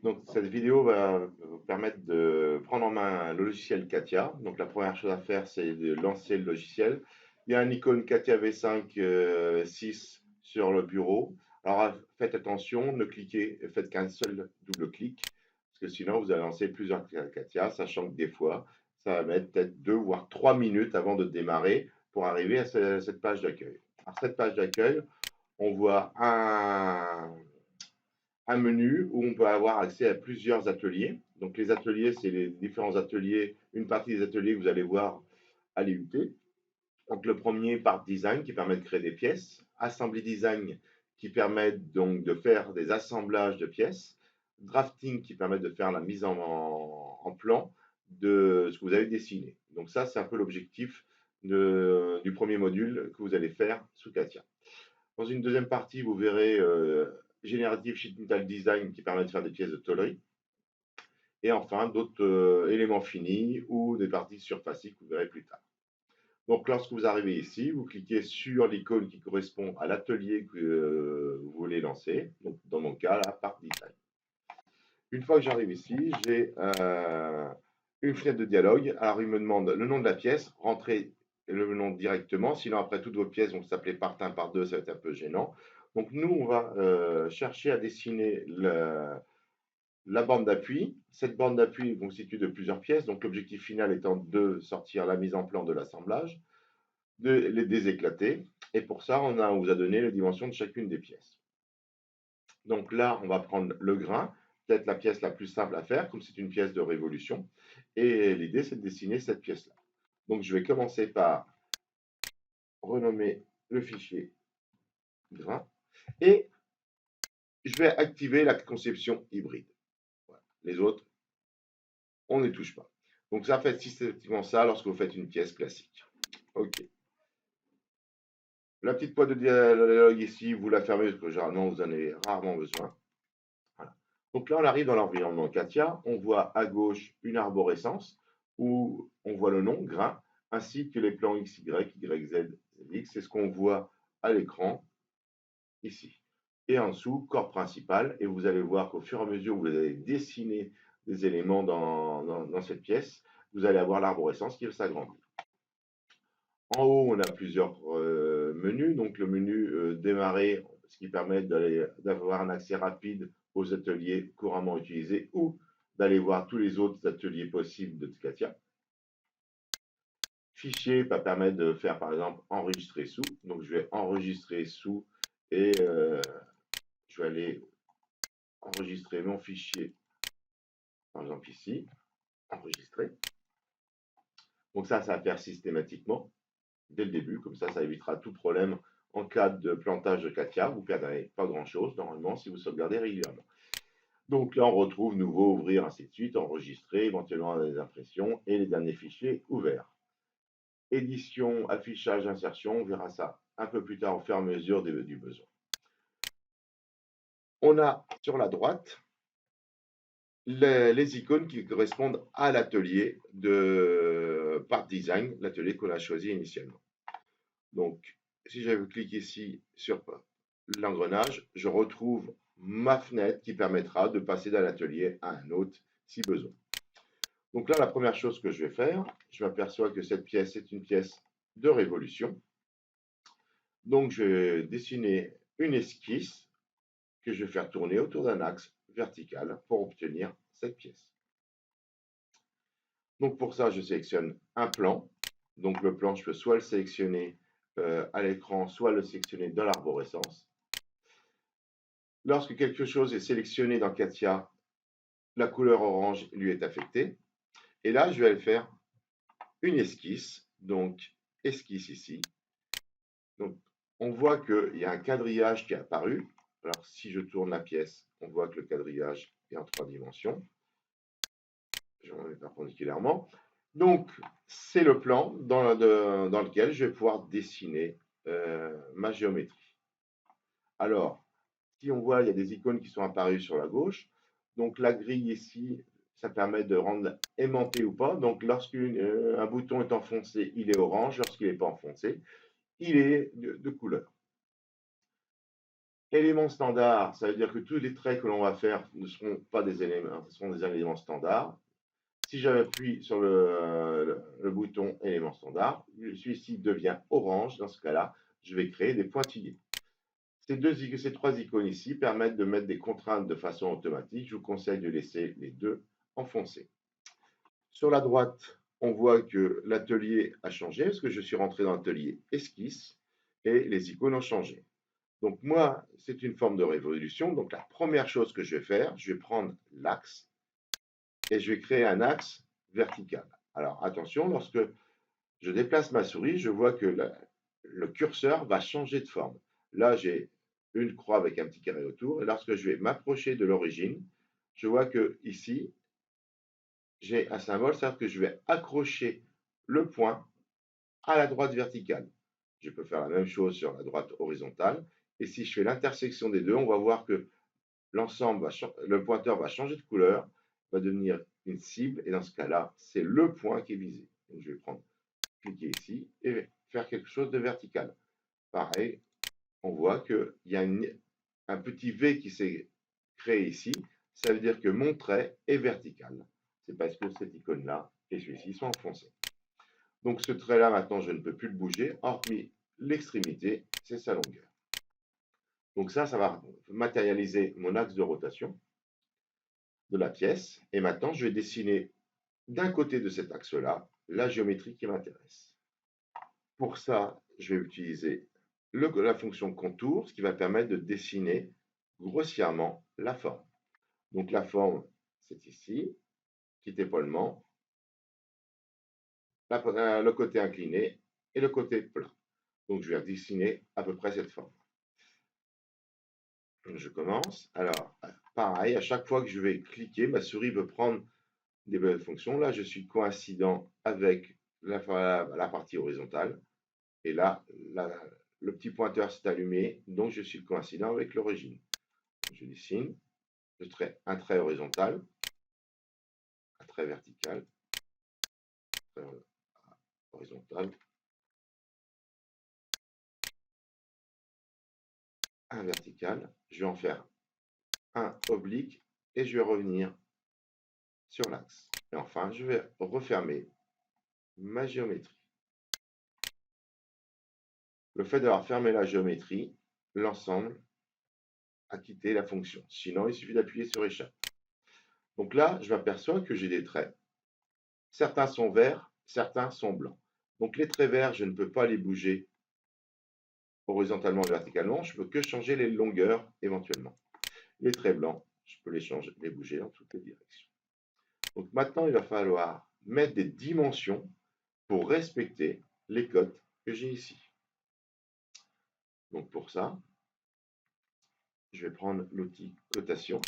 Donc, cette vidéo va vous permettre de prendre en main le logiciel CATIA. Donc, la première chose à faire, c'est de lancer le logiciel. Il y a un icône CATIA V5 6 sur le bureau. Alors, faites attention, ne cliquez, faites qu'un seul double clic, parce que sinon, vous allez lancer plusieurs CATIA, sachant que des fois, ça va mettre peut-être 2 voire 3 minutes avant de démarrer pour arriver à cette page d'accueil. Alors, cette page d'accueil, on voit un menu où on peut avoir accès à plusieurs ateliers. Donc les ateliers, c'est les différents ateliers, une partie des ateliers que vous allez voir à l'IUT. Donc le premier, Part Design, qui permet de créer des pièces. Assembly Design, qui permet donc de faire des assemblages de pièces. Drafting, qui permet de faire la mise en plan de ce que vous avez dessiné. Donc ça, c'est un peu l'objectif du premier module que vous allez faire sous CATIA. Dans une deuxième partie, vous verrez Generative Sheet Metal Design qui permet de faire des pièces de tôlerie. Et enfin, d'autres éléments finis ou des parties surfaciques que vous verrez plus tard. Donc, lorsque vous arrivez ici, vous cliquez sur l'icône qui correspond à l'atelier que vous voulez lancer. Donc, dans mon cas, la part design. Une fois que j'arrive ici, j'ai une fenêtre de dialogue. Alors, il me demande le nom de la pièce, rentrez le nom directement. Sinon, après, toutes vos pièces vont s'appeler part 1, part 2, ça va être un peu gênant. Donc, nous, on va chercher à dessiner la bande d'appui. Cette bande d'appui est constituée de plusieurs pièces. Donc, l'objectif final étant de sortir la mise en plan de l'assemblage, de les déséclater. Et pour ça, on vous a donné les dimensions de chacune des pièces. Donc là, on va prendre le grain, peut-être la pièce la plus simple à faire, comme c'est une pièce de révolution. Et l'idée, c'est de dessiner cette pièce-là. Donc je vais commencer par renommer le fichier grain et je vais activer la conception hybride. Voilà. Les autres, on ne les touche pas. Donc ça fait systématiquement ça lorsque vous faites une pièce classique. OK. La petite boîte de dialogue ici, vous la fermez parce que généralement vous en avez rarement besoin. Voilà. Donc là, on arrive dans l'environnement CATIA. On voit à gauche une arborescence où on voit le nom, grain, ainsi que les plans X, Y, Y, Z, X. C'est ce qu'on voit à l'écran ici. Et en dessous, corps principal. Et vous allez voir qu'au fur et à mesure où vous allez dessiner des éléments dans cette pièce, vous allez avoir l'arborescence qui va s'agrandir. En haut, on a plusieurs menus. Donc, le menu démarrer, ce qui permet d'avoir un accès rapide aux ateliers couramment utilisés ou d'aller voir tous les autres ateliers possibles de Tcatia. Fichier va permettre de faire, par exemple, enregistrer sous. Donc, je vais enregistrer sous et je vais aller enregistrer mon fichier, par exemple ici, enregistrer. Donc, ça va faire systématiquement dès le début. Comme ça évitera tout problème en cas de plantage de CATIA. Vous ne perdrez pas grand-chose, normalement, si vous sauvegardez régulièrement. Donc là, on retrouve nouveau, ouvrir, ainsi de suite, enregistrer, éventuellement des impressions et les derniers fichiers ouverts. Édition, affichage, insertion, on verra ça un peu plus tard au fur et à mesure du besoin. On a sur la droite les icônes qui correspondent à l'atelier de Part Design, l'atelier qu'on a choisi initialement. Donc, si je clique ici sur l'engrenage, je retrouve ma fenêtre qui permettra de passer d'un atelier à un autre si besoin. Donc là, la première chose que je vais faire, je m'aperçois que cette pièce est une pièce de révolution. Donc, je vais dessiner une esquisse que je vais faire tourner autour d'un axe vertical pour obtenir cette pièce. Donc, pour ça, je sélectionne un plan. Donc, le plan, je peux soit le sélectionner à l'écran, soit le sélectionner dans l'arborescence. Lorsque quelque chose est sélectionné dans CATIA, la couleur orange lui est affectée. Et là, je vais faire une esquisse. Donc, esquisse ici. Donc, on voit qu'il y a un quadrillage qui est apparu. Alors, si je tourne la pièce, on voit que le quadrillage est en 3 dimensions. Je vais perpendiculairement. Donc, c'est le plan dans lequel je vais pouvoir dessiner ma géométrie. Alors, si on voit, il y a des icônes qui sont apparues sur la gauche. Donc, la grille ici, ça permet de rendre aimanté ou pas. Donc, lorsqu'un bouton est enfoncé, il est orange. Lorsqu'il n'est pas enfoncé, il est de couleur. Éléments standards, ça veut dire que tous les traits que l'on va faire ne seront pas des éléments, ce seront des éléments standards. Si j'appuie sur le bouton élément standard, celui-ci devient orange. Dans ce cas-là, je vais créer des pointillés. Ces trois icônes ici permettent de mettre des contraintes de façon automatique. Je vous conseille de laisser les deux enfoncés. Sur la droite, on voit que l'atelier a changé parce que je suis rentré dans l'atelier esquisse et les icônes ont changé. Donc moi, c'est une forme de révolution. Donc la première chose que je vais faire, je vais prendre l'axe et je vais créer un axe vertical. Alors attention, lorsque je déplace ma souris, je vois que le curseur va changer de forme. Là, j'ai une croix avec un petit carré autour. Et lorsque je vais m'approcher de l'origine, je vois que ici, j'ai un symbole, c'est-à-dire que je vais accrocher le point à la droite verticale. Je peux faire la même chose sur la droite horizontale. Et si je fais l'intersection des deux, on va voir que le pointeur va changer de couleur, va devenir une cible. Et dans ce cas-là, c'est le point qui est visé. Donc, je vais cliquer ici et faire quelque chose de vertical. Pareil, on voit qu'il y a un petit V qui s'est créé ici. Ça veut dire que mon trait est vertical. C'est parce que cette icône-là et celui-ci sont enfoncés. Donc ce trait-là, maintenant, je ne peux plus le bouger, hormis l'extrémité, c'est sa longueur. Donc ça va matérialiser mon axe de rotation de la pièce. Et maintenant, je vais dessiner d'un côté de cet axe-là la géométrie qui m'intéresse. Pour ça, je vais utiliser la fonction contour, ce qui va permettre de dessiner grossièrement la forme. Donc la forme, c'est ici, petit épaulement, le côté incliné et le côté plat. Donc je vais dessiner à peu près cette forme. Je commence. Alors, pareil, à chaque fois que je vais cliquer, ma souris veut prendre des belles fonctions. Là, je suis coïncident avec la partie horizontale. Et là, le petit pointeur s'est allumé, donc je suis coïncident avec l'origine. Je dessine un trait horizontal, un trait vertical, un trait horizontal, un vertical. Je vais en faire un oblique et je vais revenir sur l'axe. Et enfin, je vais refermer ma géométrie. Le fait d'avoir fermé la géométrie, l'ensemble a quitté la fonction. Sinon, il suffit d'appuyer sur échappe. Donc là, je m'aperçois que j'ai des traits. Certains sont verts, certains sont blancs. Donc les traits verts, je ne peux pas les bouger horizontalement et verticalement. Je ne peux que changer les longueurs éventuellement. Les traits blancs, je peux les bouger dans toutes les directions. Donc maintenant, il va falloir mettre des dimensions pour respecter les cotes que j'ai ici. Donc pour ça, je vais prendre l'outil cotation.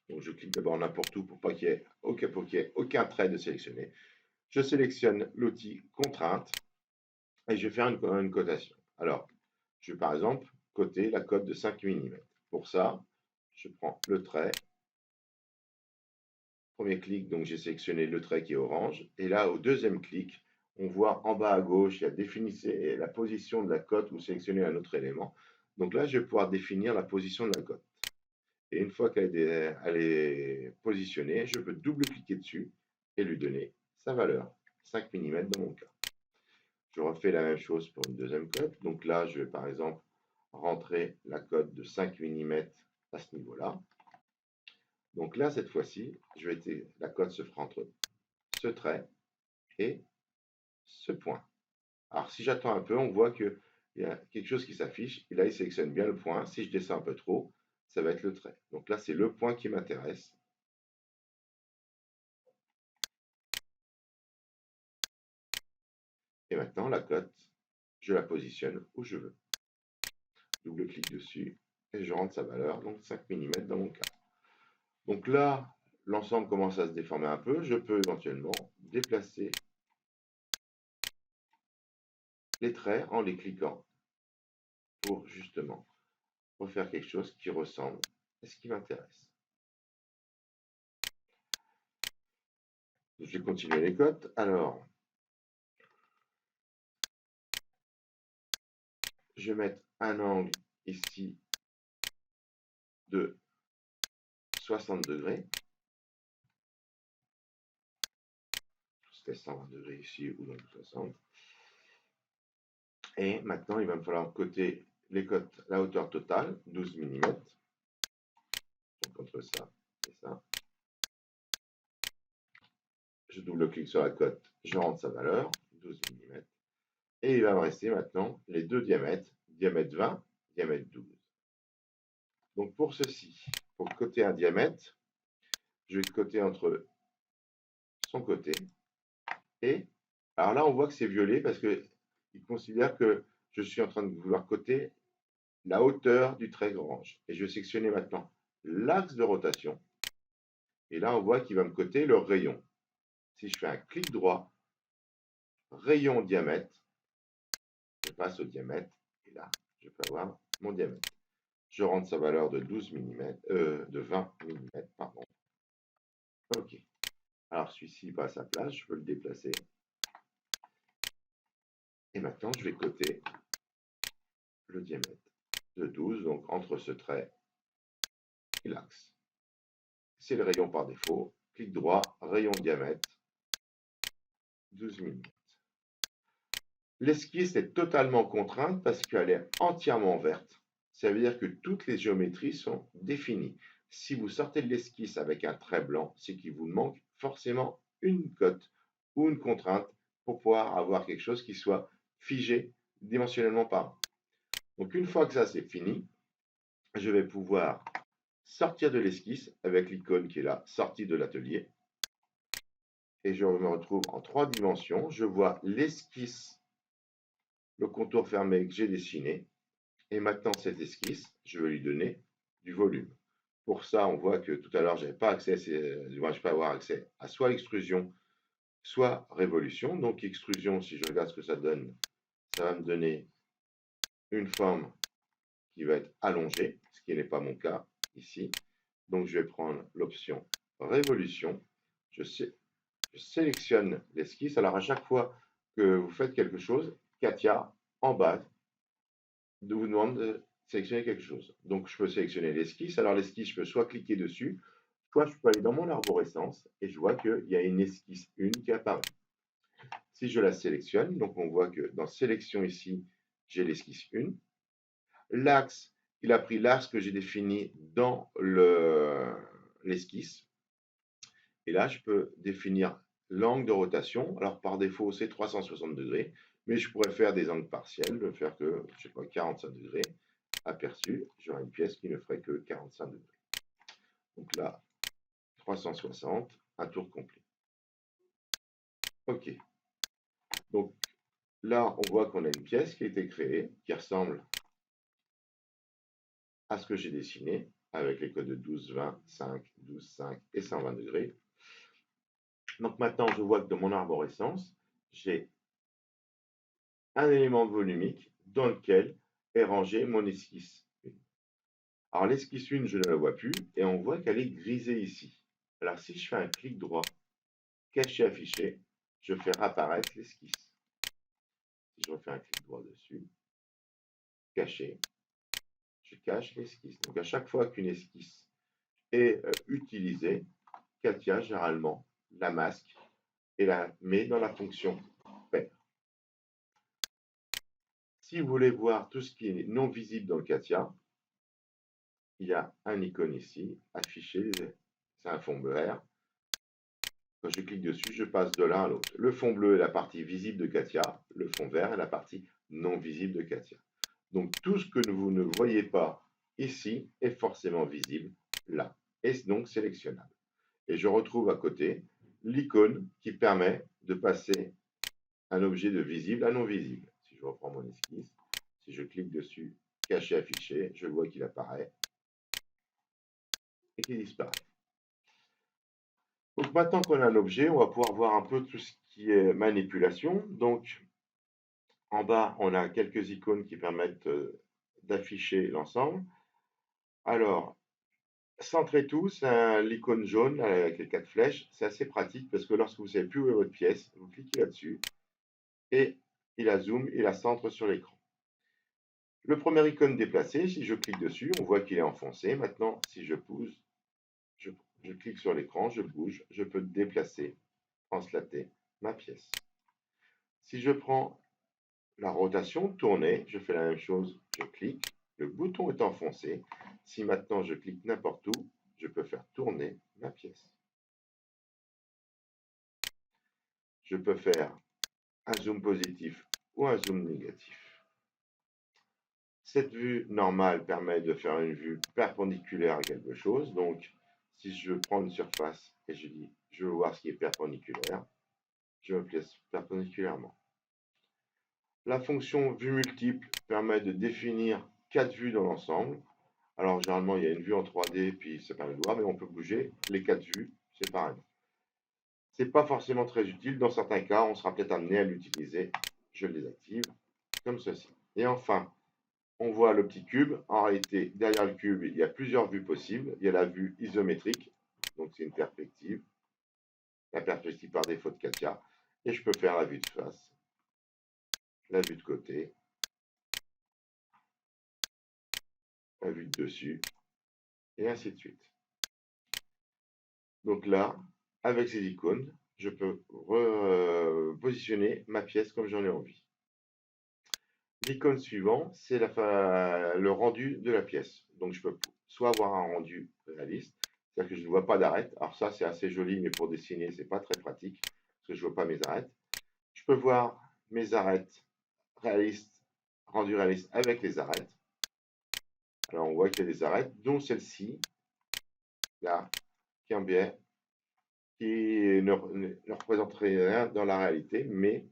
Donc je clique d'abord n'importe où pour qu'il n'y ait aucun trait de sélectionné. Je sélectionne l'outil contrainte et je vais faire une cotation. Alors, je vais par exemple coter la cote de 5 mm. Pour ça, je prends le trait. Premier clic, donc j'ai sélectionné le trait qui est orange. Et là, au deuxième clic, on voit en bas à gauche, il y a définir la position de la cote ou sélectionner un autre élément. Donc là, je vais pouvoir définir la position de la cote. Et une fois qu'elle est positionnée, je peux double-cliquer dessus et lui donner sa valeur, 5 mm dans mon cas. Je refais la même chose pour une deuxième cote. Donc là, je vais par exemple rentrer la cote de 5 mm à ce niveau-là. Donc là, cette fois-ci, la cote se fera entre ce trait et ce point. Alors si j'attends un peu, on voit qu'il y a quelque chose qui s'affiche. Et là, il sélectionne bien le point. Si je descends un peu trop, ça va être le trait. Donc là, c'est le point qui m'intéresse. Et maintenant, la cote, je la positionne où je veux. Double-clic dessus et je rentre sa valeur, donc 5 mm dans mon cas. Donc là, l'ensemble commence à se déformer un peu. Je peux éventuellement déplacer les traits en les cliquant pour justement refaire quelque chose qui ressemble à ce qui m'intéresse. Je vais continuer les cotes. Alors, je vais mettre un angle ici de 60 degrés. C'était 120 degrés ici ou donc 60. Et maintenant, il va me falloir coter les cotes, la hauteur totale, 12 mm. Donc entre ça et ça. Je double-clique sur la cote, je rentre sa valeur, 12 mm. Et il va me rester maintenant les deux diamètres, diamètre 20, diamètre 12. Donc pour ceci, pour coter un diamètre, je vais coter entre son côté et... Alors là, on voit que c'est violet parce qu'il considère que je suis en train de vouloir coter la hauteur du trait orange. Et je vais sectionner maintenant l'axe de rotation. Et là, on voit qu'il va me coter le rayon. Si je fais un clic droit, rayon diamètre, je passe au diamètre. Et là, je peux avoir mon diamètre. Je rentre sa valeur de 12 mm, de 20 mm, pardon. OK. Alors celui-ci va à sa place, je peux le déplacer. Et maintenant, je vais coter le diamètre de 12, donc entre ce trait et l'axe. C'est le rayon par défaut. Clic droit, rayon diamètre, 12 mm. L'esquisse est totalement contrainte parce qu'elle est entièrement verte. Ça veut dire que toutes les géométries sont définies. Si vous sortez de l'esquisse avec un trait blanc, c'est qu'il vous manque forcément une cote ou une contrainte pour pouvoir avoir quelque chose qui soit figé dimensionnellement parlant. Donc une fois que ça c'est fini, je vais pouvoir sortir de l'esquisse avec l'icône qui est là, sortie de l'atelier. Et je me retrouve en 3 dimensions. Je vois l'esquisse, le contour fermé que j'ai dessiné. Et maintenant, cette esquisse, je vais lui donner du volume. Pour ça, on voit que tout à l'heure, je n'avais pas accès, je peux avoir accès à soit extrusion, soit révolution. Donc, extrusion, si je regarde ce que ça donne, ça va me donner une forme qui va être allongée, ce qui n'est pas mon cas ici. Donc, je vais prendre l'option révolution. Je sélectionne l'esquisse. Alors, à chaque fois que vous faites quelque chose, Katia, en bas, vous demande de sélectionner quelque chose. Donc, je peux sélectionner l'esquisse. Alors, l'esquisse, je peux soit cliquer dessus, soit je peux aller dans mon arborescence et je vois qu'il y a une esquisse 1 qui apparaît. Si je la sélectionne, donc on voit que dans sélection ici, j'ai l'esquisse 1. L'axe, il a pris l'axe que j'ai défini dans l'esquisse. Et là, je peux définir l'angle de rotation. Alors, par défaut, c'est 360 degrés, mais je pourrais faire des angles partiels, de faire que, je sais pas, 45 degrés. Aperçu, j'aurai une pièce qui ne ferait que 45 degrés. Donc là, 360, un tour complet. OK. Donc là, on voit qu'on a une pièce qui a été créée, qui ressemble à ce que j'ai dessiné, avec les codes de 12, 20, 5, 12, 5 et 120 degrés. Donc maintenant, je vois que dans mon arborescence, j'ai un élément volumique dans lequel est rangé mon esquisse 1. Alors l'esquisse 1, je ne la vois plus, et on voit qu'elle est grisée ici. Alors si je fais un clic droit, cacher, afficher, je fais apparaître l'esquisse. Si je refais un clic droit dessus, cacher, je cache l'esquisse. Donc à chaque fois qu'une esquisse est utilisée, Katia, généralement, la masque et la met dans la fonction paire. Si vous voulez voir tout ce qui est non visible dans le Katia, il y a un icône ici, affiché, c'est un fond vert. Quand je clique dessus, je passe de l'un à l'autre. Le fond bleu est la partie visible de Katia, le fond vert est la partie non visible de Katia. Donc tout ce que vous ne voyez pas ici est forcément visible là, et donc sélectionnable. Et je retrouve à côté l'icône qui permet de passer un objet de visible à non visible. Si je reprends mon esquisse, si je clique dessus, cacher, afficher, je vois qu'il apparaît et qu'il disparaît. Donc maintenant qu'on a l'objet, on va pouvoir voir un peu tout ce qui est manipulation. Donc en bas, on a quelques icônes qui permettent d'afficher l'ensemble. Alors, centrez tout, c'est l'icône jaune avec les 4 flèches. C'est assez pratique parce que lorsque vous ne savez plus où est votre pièce, vous cliquez là-dessus et il la zoome, il la centre sur l'écran. Le premier icône déplacé, si je clique dessus, on voit qu'il est enfoncé. Maintenant, si je pousse, je, je clique sur l'écran, je bouge, je peux déplacer, translater ma pièce. Si je prends la rotation, tourner, je fais la même chose, je clique, le bouton est enfoncé. Si maintenant je clique n'importe où, je peux faire tourner ma pièce. Je peux faire un zoom positif ou un zoom négatif. Cette vue normale permet de faire une vue perpendiculaire à quelque chose. Donc, si je prends une surface et je dis je veux voir ce qui est perpendiculaire, je me place perpendiculairement. La fonction vue multiple permet de définir 4 vues dans l'ensemble. Alors, généralement, il y a une vue en 3D, puis c'est pas le doigt, mais on peut bouger les 4 vues séparément. Ce n'est pas forcément très utile. Dans certains cas, on sera peut-être amené à l'utiliser. Je le désactive comme ceci. Et enfin, on voit le petit cube. En réalité, derrière le cube, il y a plusieurs vues possibles. Il y a la vue isométrique, donc c'est une perspective. La perspective par défaut de Katia. Et je peux faire la vue de face, la vue de côté, la vue de dessus, et ainsi de suite. Donc là, avec ces icônes, je peux positionner ma pièce comme j'en ai envie. L'icône suivante, c'est le rendu de la pièce. Donc je peux soit avoir un rendu réaliste, c'est-à-dire que je ne vois pas d'arête. Alors ça, c'est assez joli, mais pour dessiner, c'est pas très pratique, parce que je ne vois pas mes arêtes. Je peux voir mes arêtes réalistes, rendues réalistes avec les arêtes. Alors on voit qu'il y a des arêtes, dont celle-ci, là, qui est en biais, qui ne représenterait rien dans la réalité, mais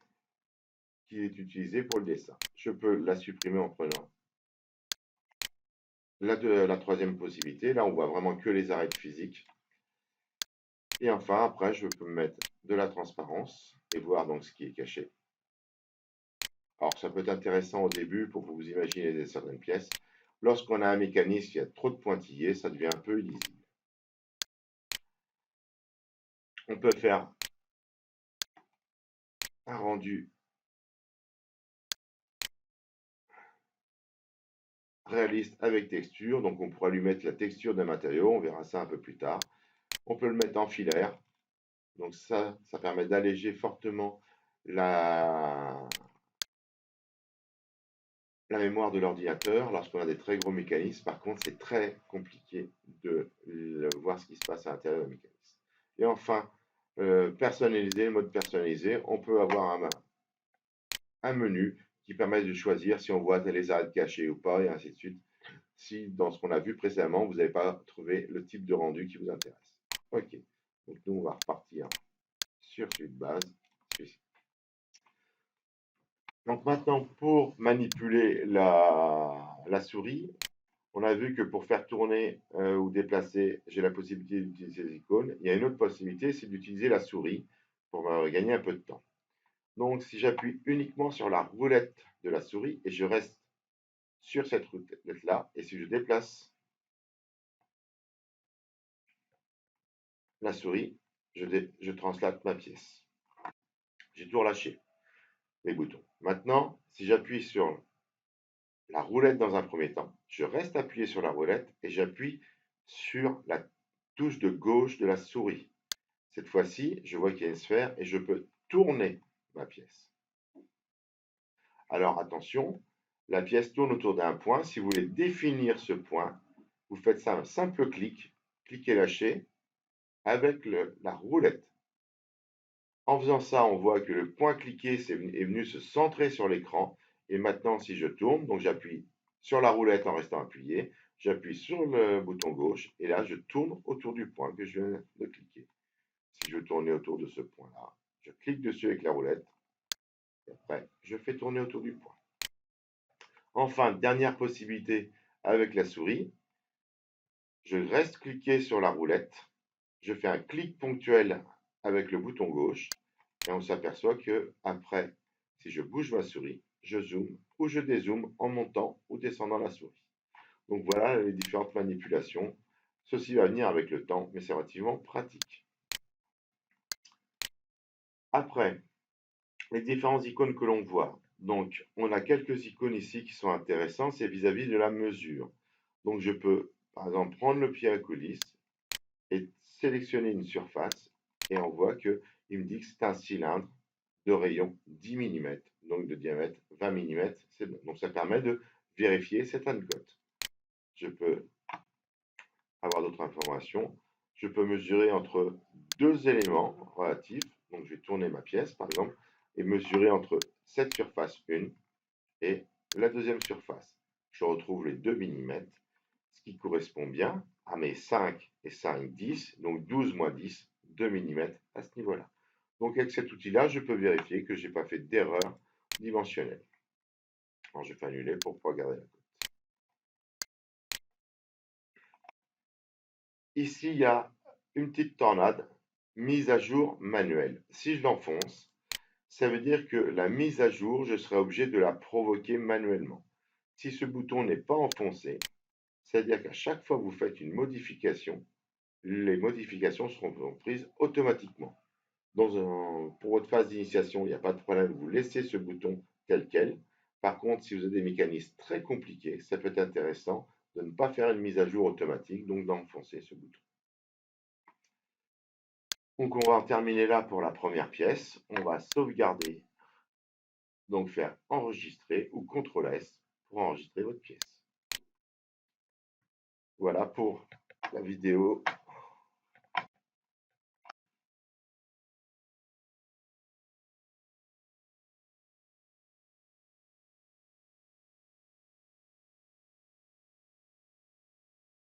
qui est utilisée pour le dessin. Je peux la supprimer en prenant la troisième possibilité. Là, on voit vraiment que les arêtes physiques. Et enfin, après, je peux mettre de la transparence et voir donc ce qui est caché. Alors, ça peut être intéressant au début pour que vous imaginez certaines pièces. Lorsqu'on a un mécanisme qui a trop de pointillés, ça devient un peu illisible. On peut faire un rendu réaliste avec texture. Donc, on pourra lui mettre la texture d'un matériau. On verra ça un peu plus tard. On peut le mettre en filaire. Donc, ça permet d'alléger fortement la mémoire de l'ordinateur lorsqu'on a des très gros mécanismes. Par contre, c'est très compliqué de voir ce qui se passe à l'intérieur d'un mécanisme. Et enfin, personnaliser, le mode personnalisé, on peut avoir un menu qui permet de choisir si on voit les arêtes cachées ou pas, et ainsi de suite. Si dans ce qu'on a vu précédemment, vous n'avez pas trouvé le type de rendu qui vous intéresse. OK. Donc nous, on va repartir sur celui de base, celui-ci. Donc maintenant, pour manipuler la souris, on a vu que pour faire tourner ou déplacer, j'ai la possibilité d'utiliser les icônes. Il y a une autre possibilité, c'est d'utiliser la souris pour gagner un peu de temps. Donc si j'appuie uniquement sur la roulette de la souris et je reste sur cette roulette-là, et si je déplace la souris, je translate ma pièce. J'ai tout relâché, les boutons. Maintenant, si j'appuie sur la roulette dans un premier temps, je reste appuyé sur la roulette et j'appuie sur la touche de gauche de la souris. Cette fois-ci, je vois qu'il y a une sphère et je peux tourner ma pièce. Alors attention, la pièce tourne autour d'un point. Si vous voulez définir ce point, vous faites ça un simple clic, clic et lâcher avec la roulette. En faisant ça, on voit que le point cliqué est venu se centrer sur l'écran. Et maintenant, si je tourne, donc j'appuie sur la roulette en restant appuyé, j'appuie sur le bouton gauche et là, je tourne autour du point que je viens de cliquer. Si je veux tourner autour de ce point-là, je clique dessus avec la roulette et après, je fais tourner autour du point. Enfin, dernière possibilité avec la souris, je reste cliqué sur la roulette, je fais un clic ponctuel avec le bouton gauche et on s'aperçoit que après, si je bouge ma souris, je zoome ou je dézoome en montant ou descendant la souris. Donc voilà les différentes manipulations. Ceci va venir avec le temps, mais c'est relativement pratique. Après, les différentes icônes que l'on voit. Donc, on a quelques icônes ici qui sont intéressantes, c'est vis-à-vis de la mesure. Donc, je peux, par exemple, prendre le pied à coulisse et sélectionner une surface, et on voit qu'il me dit que c'est un cylindre de rayon 10 mm, donc de diamètre 20 mm, c'est bon. Donc, ça permet de vérifier cette cote. Je peux avoir d'autres informations. Je peux mesurer entre deux éléments relatifs. Donc, je vais tourner ma pièce, par exemple, et mesurer entre cette surface 1 et la deuxième surface. Je retrouve les 2 mm, ce qui correspond bien à mes 5 et 5, 10, donc 12 moins 10, 2 mm à ce niveau-là. Donc, avec cet outil-là, je peux vérifier que je n'ai pas fait d'erreur dimensionnelle. Alors, je fais annuler pour pouvoir garder la cote. Ici, il y a une petite tornade, mise à jour manuelle. Si je l'enfonce, ça veut dire que la mise à jour, je serai obligé de la provoquer manuellement. Si ce bouton n'est pas enfoncé, c'est-à-dire qu'à chaque fois que vous faites une modification, les modifications seront prises automatiquement. Pour votre phase d'initiation, il n'y a pas de problème, vous laissez ce bouton tel quel. Par contre, si vous avez des mécanismes très compliqués, ça peut être intéressant de ne pas faire une mise à jour automatique, donc d'enfoncer ce bouton. Donc on va en terminer là pour la première pièce. On va sauvegarder, donc faire enregistrer ou CTRL-S pour enregistrer votre pièce. Voilà pour la vidéo